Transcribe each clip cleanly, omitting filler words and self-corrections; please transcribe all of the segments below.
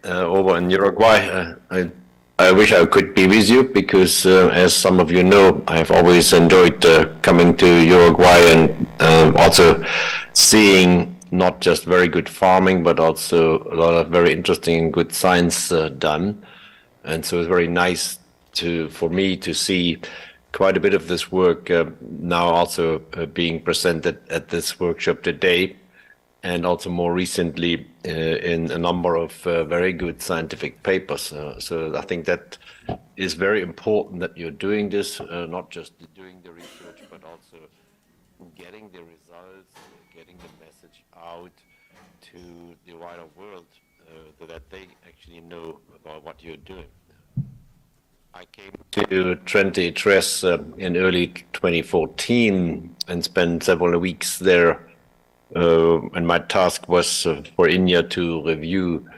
over in Uruguay. I wish I could be with you because, as some of you know, I've always enjoyed coming to Uruguay and also seeing not just very good farming, but also a lot of very interesting and good science done. And so it's very nice for me to see quite a bit of this work now also being presented at this workshop today, and also more recently in a number of very good scientific papers. So I think that is very important that you're doing this, not just doing the research, but also getting the results, getting the message out to the wider world so that they actually know about what you're doing. I came to Treinta y Tres in early 2014 and spent several weeks there. And my task was for INIA to review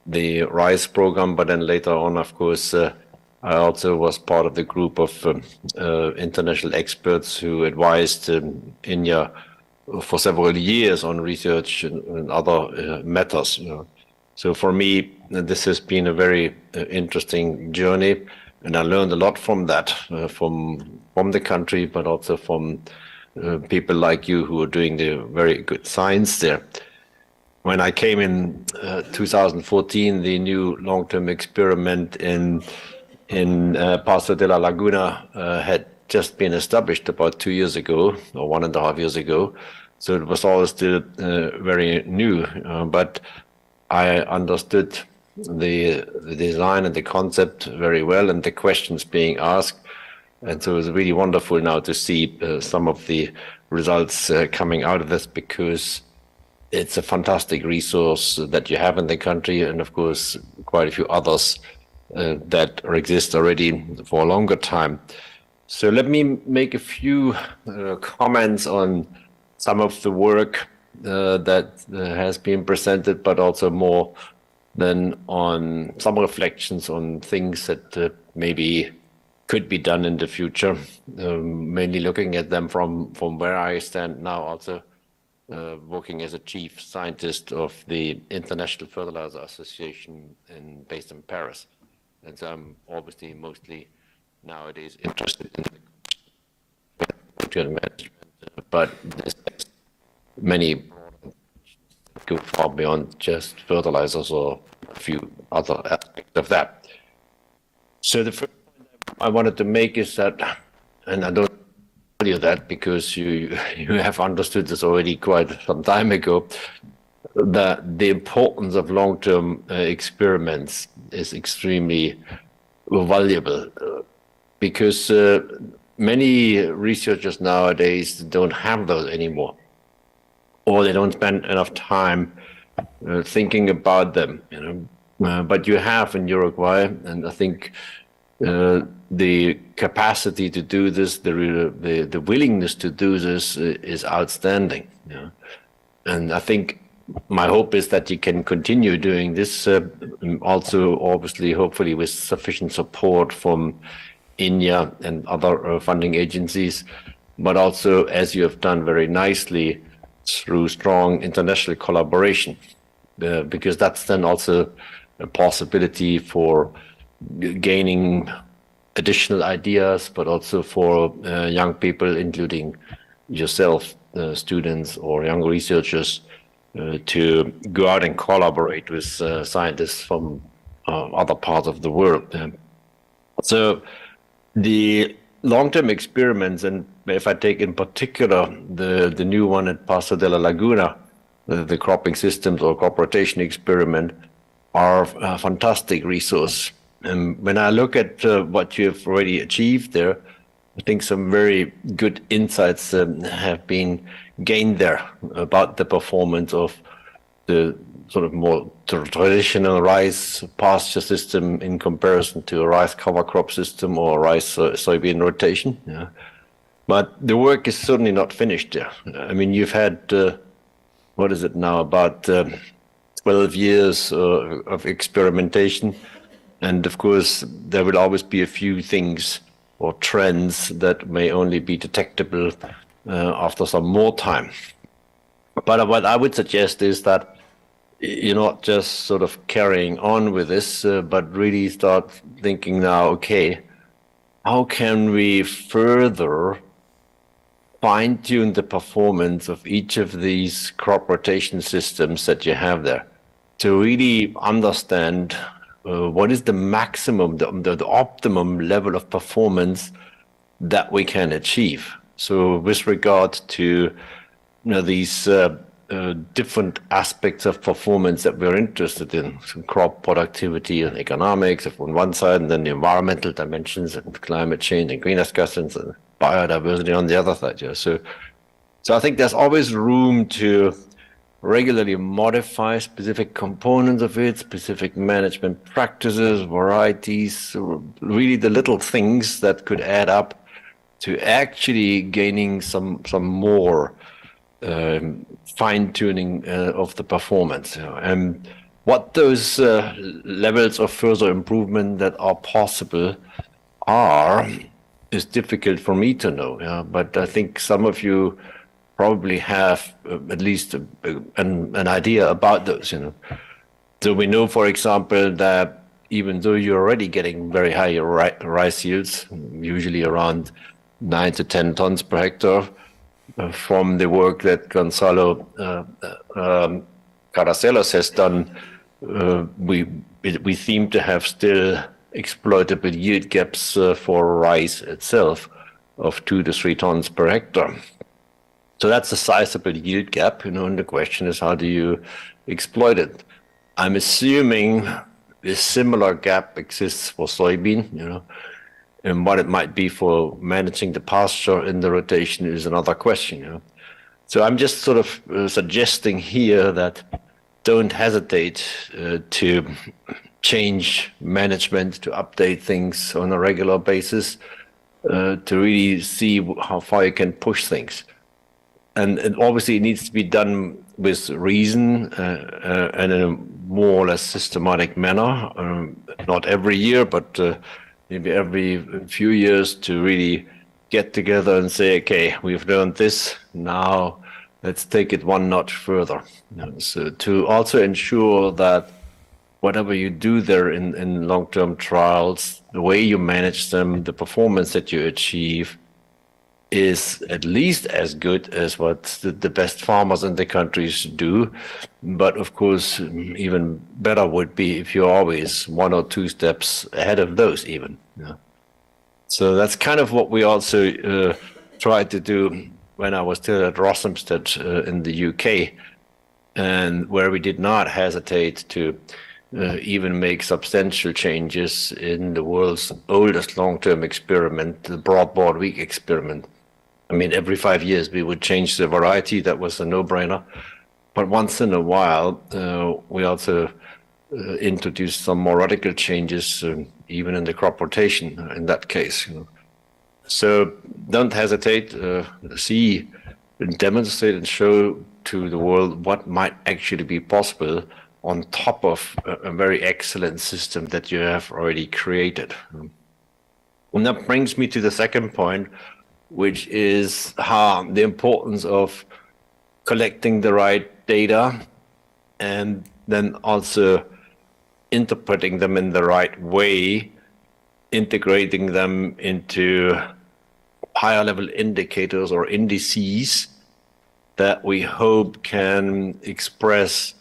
the RISE program, but then later on, of course, I also was part of the group of international experts who advised INIA for several years on research and other matters. So for me, this has been a very interesting journey, and I learned a lot from that, from the country, but also from people like you who are doing the very good science there. When I came in 2014, the new long-term experiment in Paso de la Laguna had just been established about 2 years ago, or 1.5 years ago. So it was all still very new, but I understood the design and the concept very well, and the questions being asked. And so it's really wonderful now to see some of the results coming out of this, because it's a fantastic resource that you have in the country, and of course quite a few others that exist already for a longer time. So let me make a few comments on some of the work that has been presented, but also more than on some reflections on things that maybe could be done in the future, mainly looking at them from where I stand now, also working as a chief scientist of the International Fertilizer Association based in Paris. And so I'm obviously mostly nowadays interested in the management, but there's many go far beyond just fertilizers or a few other aspects of that. So the first I wanted to make is that, and I don't tell you that because you have understood this already quite some time ago, that the importance of long-term experiments is extremely valuable, because many researchers nowadays don't have those anymore, or they don't spend enough time thinking about them. But you have in Uruguay, and I think the capacity to do this, the willingness to do this is outstanding. And I think my hope is that you can continue doing this, also obviously, hopefully with sufficient support from INIA and other funding agencies, but also, as you have done very nicely, through strong international collaboration, because that's then also a possibility for gaining additional ideas, but also for young people, including yourself, students or young researchers, to go out and collaborate with scientists from other parts of the world. So the long-term experiments, and if I take in particular the new one at Paso de la Laguna, the cropping systems or crop rotation experiment, are a fantastic resource. And when I look at what you've already achieved there, I think some very good insights have been gained there about the performance of the sort of more traditional rice pasture system in comparison to a rice cover crop system or rice soybean rotation. But the work is certainly not finished there. I mean, you've had, what is it now, about 12 years of experimentation. And of course, there will always be a few things or trends that may only be detectable after some more time. But what I would suggest is that you're not just sort of carrying on with this, but really start thinking now, okay, how can we further fine-tune the performance of each of these crop rotation systems that you have there to really understand what is the maximum, the optimum level of performance that we can achieve. So with regard to these different aspects of performance that we're interested in, so crop productivity and economics on one side, and then the environmental dimensions and climate change and greenhouse gases and biodiversity on the other side. Yeah. So I think there's always room to regularly modify specific components of it, specific management practices, varieties, really the little things that could add up to actually gaining some more fine-tuning of the performance. And what those levels of further improvement that are possible are is difficult for me to know. But I think some of you probably have at least an idea about those. So we know, for example, that even though you're already getting very high rice yields, usually around 9 to 10 tons per hectare, from the work that Gonzalo Caracelos has done, we seem to have still exploitable yield gaps for rice itself of 2 to 3 tons per hectare. So that's a sizable yield gap, and the question is, how do you exploit it? I'm assuming a similar gap exists for soybean, and what it might be for managing the pasture in the rotation is another question. So I'm just sort of suggesting here that don't hesitate to change management, to update things on a regular basis, to really see how far you can push things. And obviously it needs to be done with reason and in a more or less systematic manner, not every year, but maybe every few years, to really get together and say, okay, we've learned this, now let's take it one notch further. So to also ensure that whatever you do there in long-term trials, the way you manage them, the performance that you achieve is at least as good as what the best farmers in the countries do. But of course, even better would be if you're always 1 or 2 steps ahead of those even. So that's kind of what we also tried to do when I was still at Rothamsted in the UK, and where we did not hesitate to even make substantial changes in the world's oldest long-term experiment, the broadboard wheat experiment. I mean, every 5 years we would change the variety. That was a no-brainer. But once in a while, we also introduced some more radical changes, even in the crop rotation in that case. So don't hesitate, see, demonstrate and show to the world what might actually be possible on top of a very excellent system that you have already created. And that brings me to the second point, which is the importance of collecting the right data and then also interpreting them in the right way, integrating them into higher level indicators or indices that we hope can express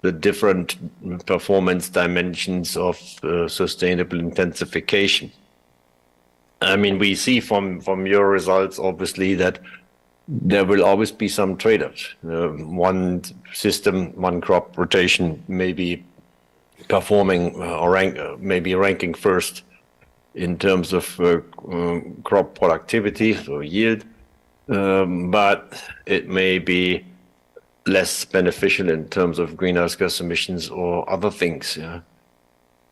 the different performance dimensions of sustainable intensification. I mean, we see from your results, obviously, that there will always be some trade-offs. One system, one crop rotation may be performing or maybe ranking first in terms of crop productivity or yield, but it may be less beneficial in terms of greenhouse gas emissions or other things.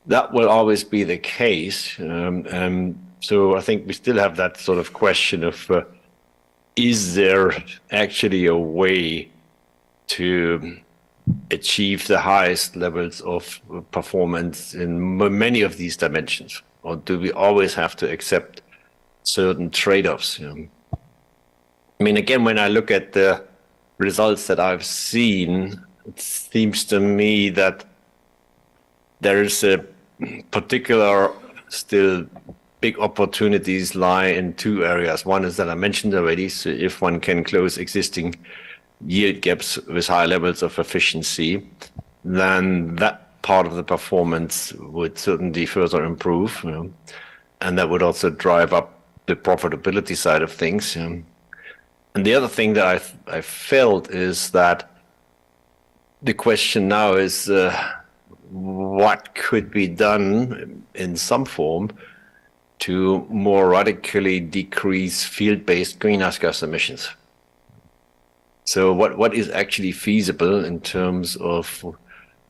That will always be the case. So I think we still have that sort of question of, is there actually a way to achieve the highest levels of performance in many of these dimensions? Or do we always have to accept certain trade-offs? I mean, again, when I look at the results that I've seen it seems to me that there is a particular still big opportunities lie in two areas. One is that I mentioned already, so if one can close existing yield gaps with high levels of efficiency, then that part of the performance would certainly further improve, and that would also drive up the profitability side of things. And the other thing that I felt is that the question now is what could be done in some form to more radically decrease field-based greenhouse gas emissions. So what is actually feasible in terms of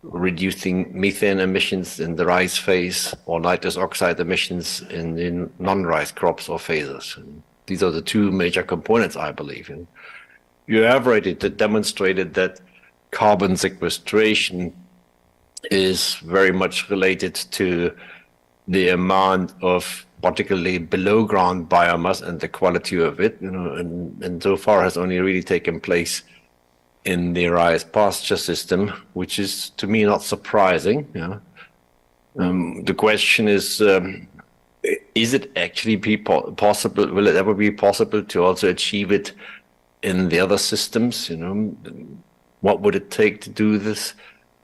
reducing methane emissions in the rice phase or nitrous oxide emissions in the non-rice crops or phases? And these are the two major components, I believe. And you have already demonstrated that carbon sequestration is very much related to the amount of particularly below ground biomass and the quality of it, and so far has only really taken place in the rice pasture system, which is to me not surprising. The question is it actually possible? Will it ever be possible to also achieve it in the other systems? What would it take to do this?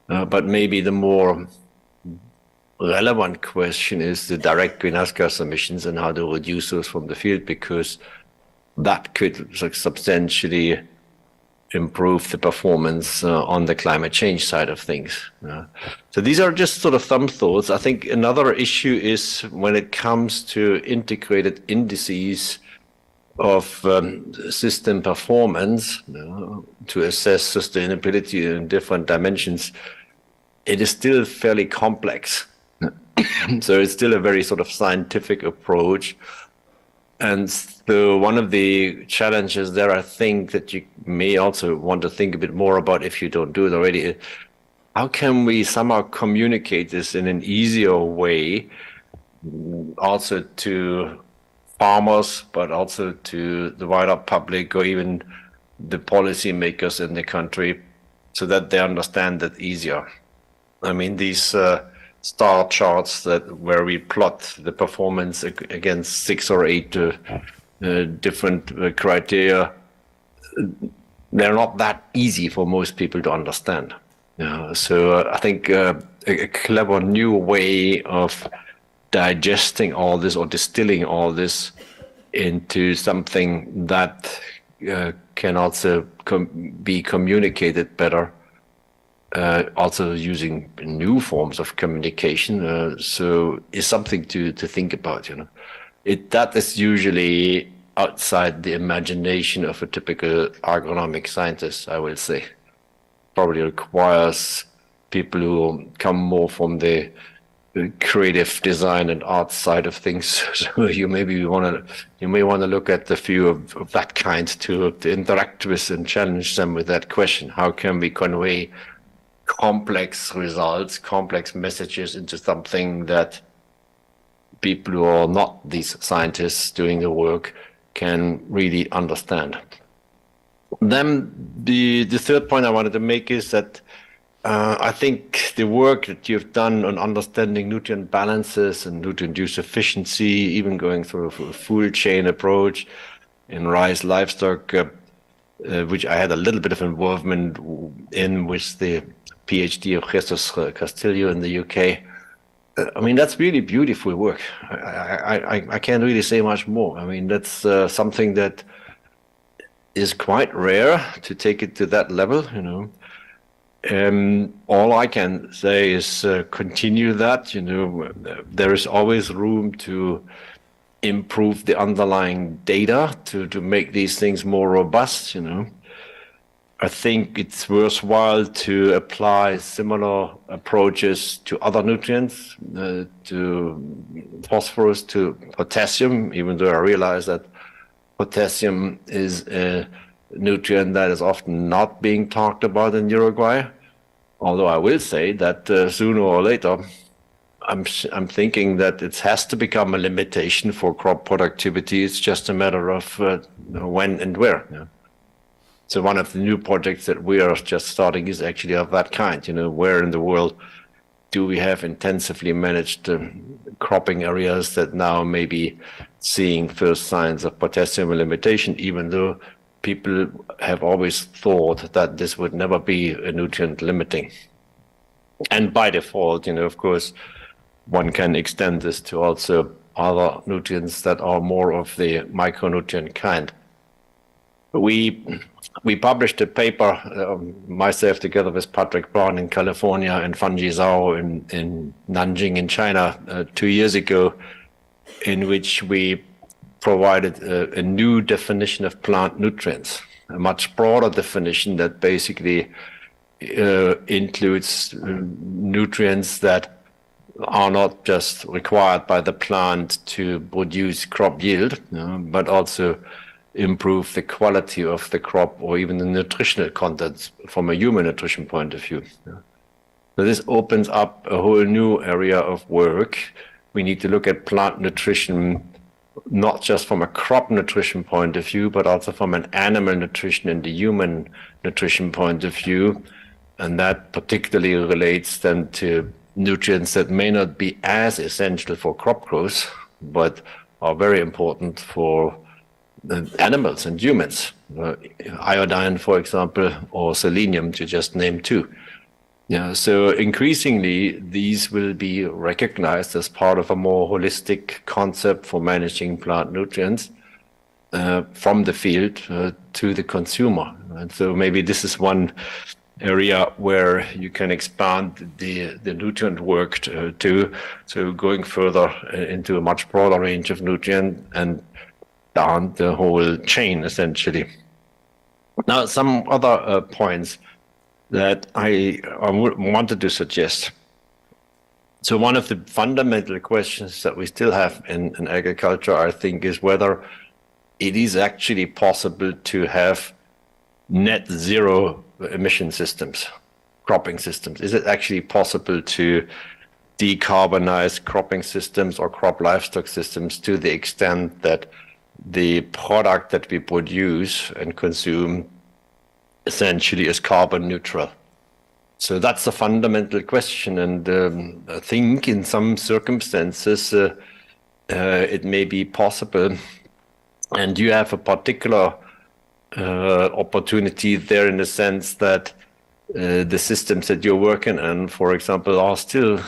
But maybe the more relevant question is the direct greenhouse gas emissions and how to reduce those from the field, because that could substantially improve the performance on the climate change side of things. So these are just sort of some thoughts. I think another issue is when it comes to integrated indices of system performance to assess sustainability in different dimensions, it is still fairly complex. So it's still a very sort of scientific approach. And so one of the challenges there, I think, that you may also want to think a bit more about if you don't do it already, how can we somehow communicate this in an easier way also to farmers, but also to the wider public or even the policymakers in the country, so that they understand that easier? I mean, these star charts where we plot the performance against 6 or 8 different criteria, they're not that easy for most people to understand. So I think a clever new way of digesting all this or distilling all this into something that can also be communicated better, also using new forms of communication, so is something to think about. That is usually outside the imagination of a typical agronomic scientist, I will say. Probably requires people who come more from the creative design and art side of things. So you may want to look at the few of that kind to interact with and challenge them with that question: how can we convey complex results, complex messages into something that people who are not these scientists doing the work can really understand? Then the third point I wanted to make is that I think the work that you've done on understanding nutrient balances and nutrient use efficiency, even going through a full chain approach in rice livestock, which I had a little bit of involvement in with the PhD of Jesus Castillo in the UK. I mean, that's really beautiful work. I can't really say much more. I mean, that's something that is quite rare to take it to that level, all I can say is continue that. There is always room to improve the underlying data to make these things more robust. I think it's worthwhile to apply similar approaches to other nutrients, to phosphorus, to potassium, even though I realize that potassium is a nutrient that is often not being talked about in Uruguay. Although I will say that sooner or later, I'm thinking that it has to become a limitation for crop productivity. It's just a matter of when and where. So one of the new projects that we are just starting is actually of that kind. Where in the world do we have intensively managed cropping areas that now may be seeing first signs of potassium limitation, even though people have always thought that this would never be a nutrient limiting. And by default, of course, one can extend this to also other nutrients that are more of the micronutrient kind. We published a paper, myself together with Patrick Brown in California and Fanji Zhao in Nanjing in China 2 years ago, in which we provided a new definition of plant nutrients, a much broader definition that basically includes nutrients that are not just required by the plant to produce crop yield, but also improve the quality of the crop or even the nutritional contents from a human nutrition point of view. So this opens up a whole new area of work. We need to look at plant nutrition, not just from a crop nutrition point of view, but also from an animal nutrition and the human nutrition point of view. And that particularly relates then to nutrients that may not be as essential for crop growth, but are very important for animals and humans, iodine, for example, or selenium, to just name two. So increasingly, these will be recognized as part of a more holistic concept for managing plant nutrients from the field to the consumer. And so maybe this is one area where you can expand the nutrient work to, so going further into a much broader range of nutrients and down the whole chain, essentially. Now, some other points that I wanted to suggest. So one of the fundamental questions that we still have in agriculture, I think, is whether it is actually possible to have net zero emission systems, cropping systems. Is it actually possible to decarbonize cropping systems or crop livestock systems to the extent that the product that we produce and consume essentially is carbon neutral? So that's a fundamental question, and I think in some circumstances it may be possible. And you have a particular opportunity there in the sense that the systems that you're working on, for example, are still,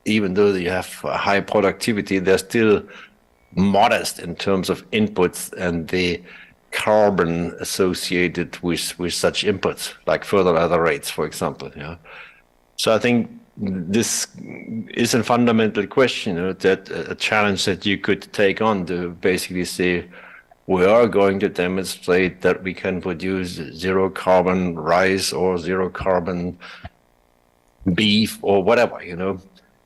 even though you have high productivity, they're still modest in terms of inputs and the carbon associated with such inputs, like fertilizer rates, for example. So I think this is a fundamental question, that a challenge that you could take on to basically say, we are going to demonstrate that we can produce zero carbon rice or zero carbon beef or whatever,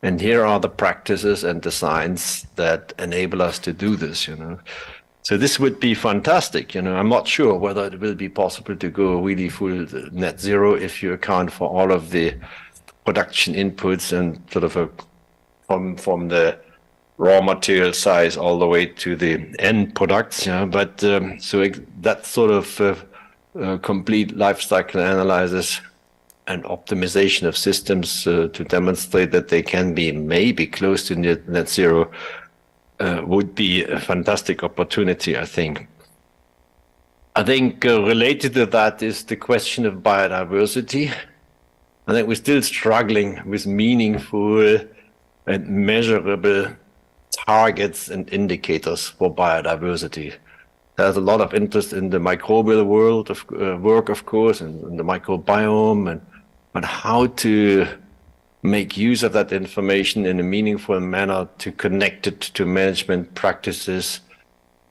And here are the practices and designs that enable us to do this, So this would be fantastic, I'm not sure whether it will be possible to go really full net zero if you account for all of the production inputs and sort of from the raw material size all the way to the end products. But so that sort of complete life cycle analysis and optimization of systems to demonstrate that they can be maybe close to net zero would be a fantastic opportunity, I think. I think related to that is the question of biodiversity. I think we're still struggling with meaningful and measurable targets and indicators for biodiversity. There's a lot of interest in the microbial world of work, of course, and the microbiome, but how to make use of that information in a meaningful manner to connect it to management practices.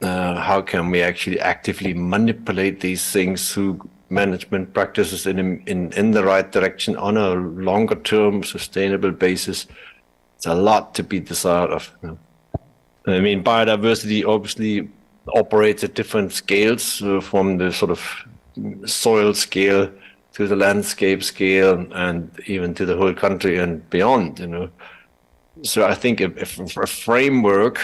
How can we actually actively manipulate these things through management practices in the right direction on a longer term sustainable basis? It's a lot to be desired of. I mean, biodiversity obviously operates at different scales, from the sort of soil scale to the landscape scale and even to the whole country and beyond, So I think a framework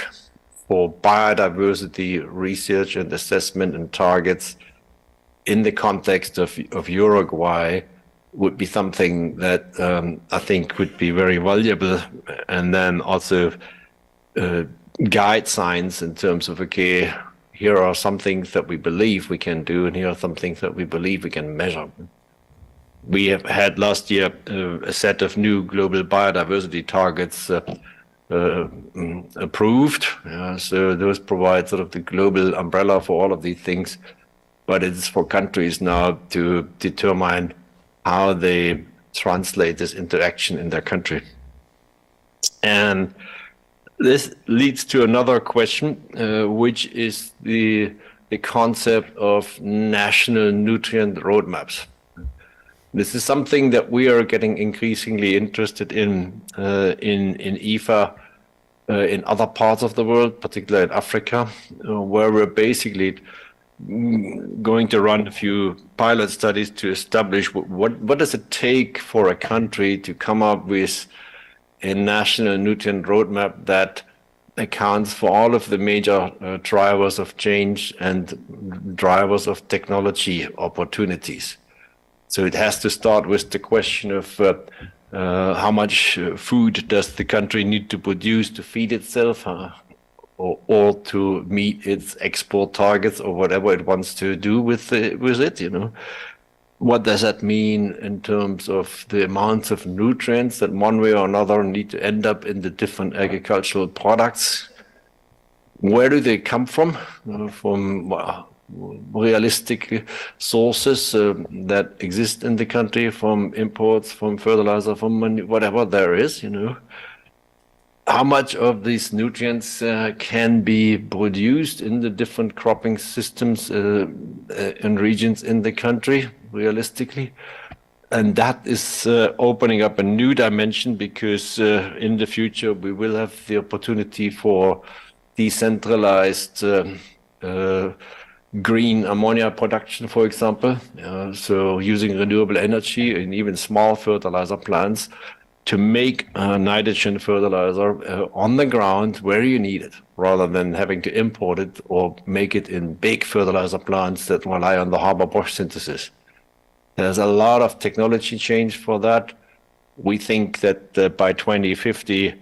for biodiversity research and assessment and targets in the context of Uruguay would be something that I think would be very valuable, and then also guide science in terms of, okay, here are some things that we believe we can do, and here are some things that we believe we can measure. We have had last year a set of new global biodiversity targets approved. So those provide sort of the global umbrella for all of these things, but it's for countries now to determine how they translate this into action in their country. And this leads to another question, which is the concept of national nutrient roadmaps. This is something that we are getting increasingly interested in IFA in other parts of the world, particularly in Africa, where we're basically going to run a few pilot studies to establish what does it take for a country to come up with a national nutrient roadmap that accounts for all of the major drivers of change and drivers of technology opportunities. So it has to start with the question of how much food does the country need to produce to feed itself, or to meet its export targets, or whatever it wants to do with it, you know. What does that mean in terms of the amounts of nutrients that one way or another need to end up in the different agricultural products? Where do they come from? From realistic sources that exist in the country, from imports, from fertilizer, from whatever there is, you know. How much of these nutrients can be produced in the different cropping systems and regions in the country, realistically? And that is opening up a new dimension, because in the future we will have the opportunity for decentralized green ammonia production, for example. So using renewable energy in even small fertilizer plants to make nitrogen fertilizer on the ground where you need it, rather than having to import it or make it in big fertilizer plants that rely on the Haber-Bosch synthesis. There's a lot of technology change for that. We think that by 2050,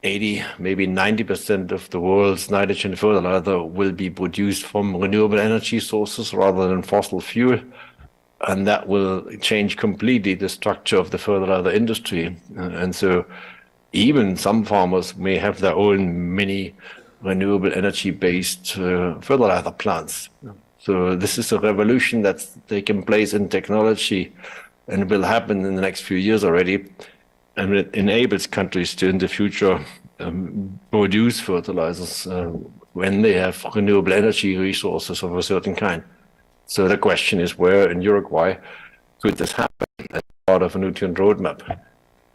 80, maybe 90% of the world's nitrogen fertilizer will be produced from renewable energy sources rather than fossil fuel. And that will change completely the structure of the fertilizer industry. And so even some farmers may have their own mini renewable energy-based fertilizer plants. So this is a revolution that's taken place in technology and will happen in the next few years already. And it enables countries to, in the future, produce fertilizers when they have renewable energy resources of a certain kind. So the question is, where in Uruguay could this happen as part of a nutrient roadmap?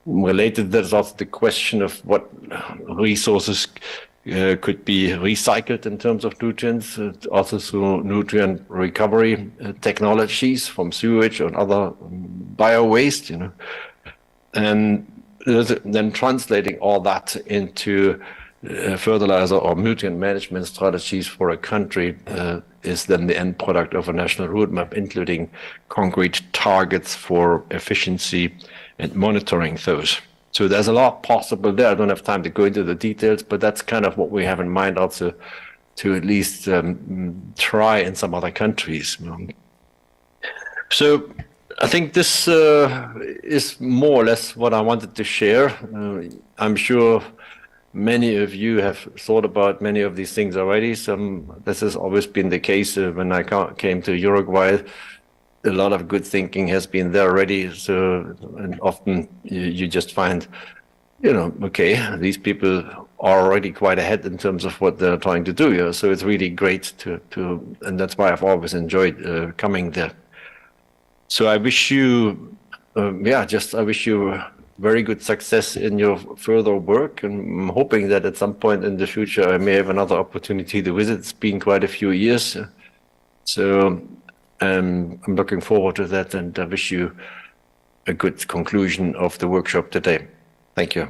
Related, there's also the question of what resources could be recycled in terms of nutrients, also through nutrient recovery technologies from sewage and other bio-waste, you know. And then translating all that into fertilizer or nutrient management strategies for a country is then the end product of a national roadmap, including concrete targets for efficiency and monitoring those. So there's a lot possible there. I don't have time to go into the details, but that's kind of what we have in mind also, to at least try in some other countries. So I think this is more or less what I wanted to share. I'm sure many of you have thought about many of these things already. This has always been the case when I came to Uruguay. A lot of good thinking has been there already. So, and often you just find, you know, okay, these people are already quite ahead in terms of what they're trying to do. You know? So it's really great to, and that's why I've always enjoyed coming there. So I wish you, I wish you very good success in your further work, and I'm hoping that at some point in the future I may have another opportunity to visit. It's been quite a few years, so I'm looking forward to that, and I wish you a good conclusion of the workshop today. Thank you.